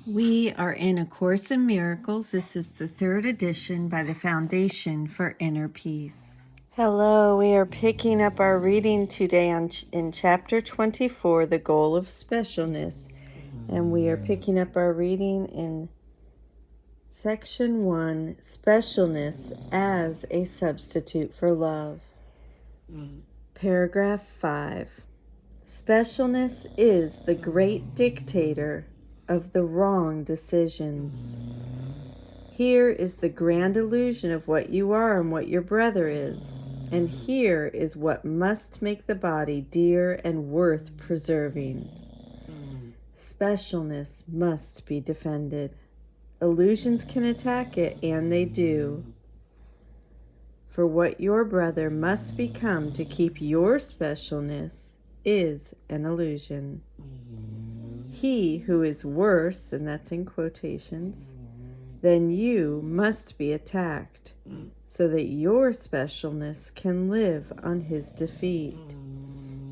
We are in A Course in Miracles. This is the third edition by the Foundation for Inner Peace. Hello, we are picking up our reading today in Chapter 24, The Goal of Specialness. And we are picking up our reading in Section 1, Specialness as a Substitute for Love. Paragraph 5. Specialness is the great dictator of the wrong decisions. Here is the grand illusion of what you are and what your brother is, and here is what must make the body dear and worth preserving. Specialness must be defended. Illusions can attack it, and they do. For what your brother must become to keep your specialness is an illusion. He who is worse, and that's in quotations, than you must be attacked, so that your specialness can live on his defeat.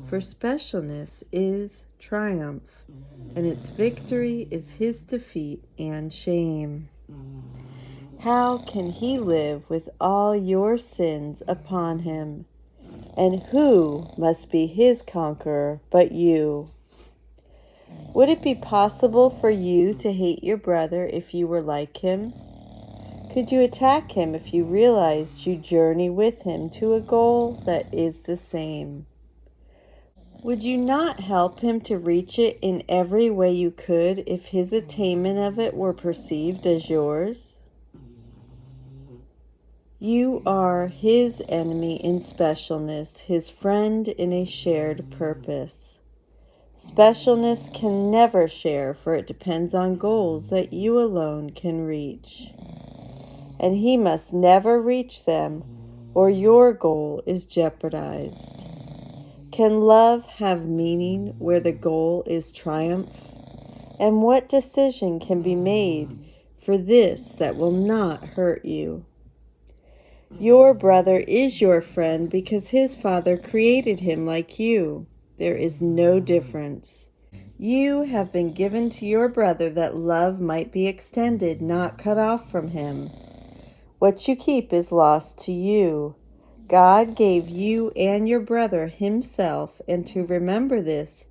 For specialness is triumph, and its victory is his defeat and shame. How can he live with all your sins upon him? And who must be his conqueror but you? Would it be possible for you to hate your brother if you were like him? Could you attack him if you realized you journey with him to a goal that is the same? Would you not help him to reach it in every way you could if his attainment of it were perceived as yours? You are his enemy in specialness, his friend in a shared purpose. Specialness can never share, for it depends on goals that you alone can reach. And he must never reach them, or your goal is jeopardized. Can love have meaning where the goal is triumph? And what decision can be made for this that will not hurt you? Your brother is your friend because his father created him like you. There is no difference. You have been given to your brother that love might be extended, not cut off from him. What you keep is lost to you. God gave you and your brother himself, and to remember this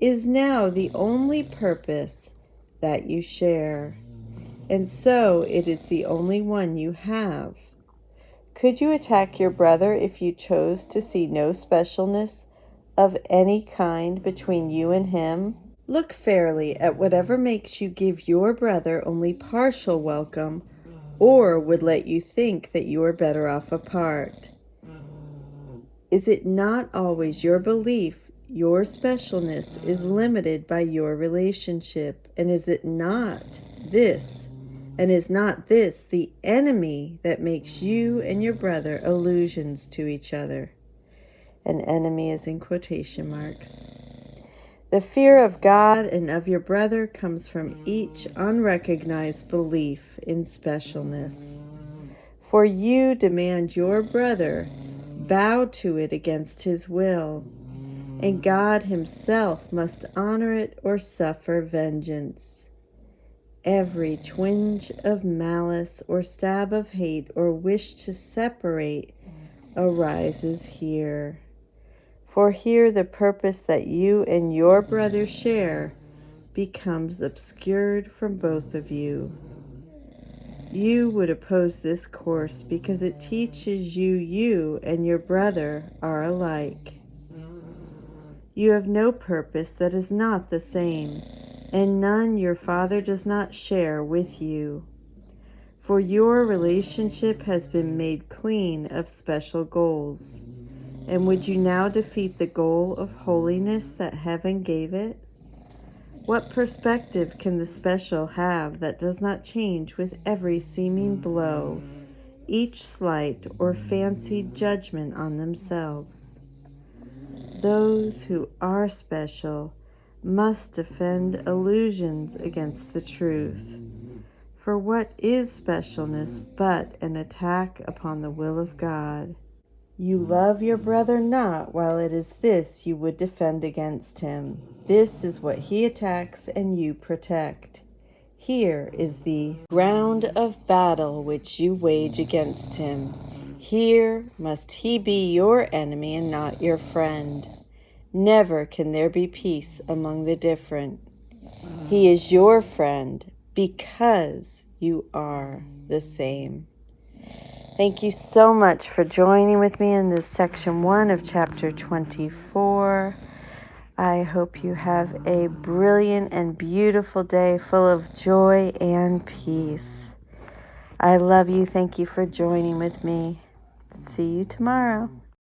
is now the only purpose that you share. And so it is the only one you have. Could you attack your brother if you chose to see no specialness of any kind between you and him? Look fairly at whatever makes you give your brother only partial welcome, or would let you think that you are better off apart. Is it not always your belief your specialness is limited by your relationship, and is not this the enemy that makes you and your brother illusions to each other? An enemy is in quotation marks. The fear of God and of your brother comes from each unrecognized belief in specialness. For you demand your brother bow to it against his will, and God himself must honor it or suffer vengeance. Every twinge of malice or stab of hate or wish to separate arises here. For here the purpose that you and your brother share becomes obscured from both of you. You would oppose this course because it teaches you and your brother are alike. You have no purpose that is not the same, and none your father does not share with you. For your relationship has been made clean of special goals. And would you now defeat the goal of holiness that heaven gave it? What perspective can the special have that does not change with every seeming blow, each slight or fancied judgment on themselves? Those who are special must defend illusions against the truth. For what is specialness but an attack upon the will of God? You love your brother not while it is this you would defend against him. This is what he attacks and you protect. Here is the ground of battle which you wage against him. Here must he be your enemy and not your friend. Never can there be peace among the different. He is your friend because you are the same. Thank you so much for joining with me in this section 1 of chapter 24. I hope you have a brilliant and beautiful day full of joy and peace. I love you. Thank you for joining with me. See you tomorrow.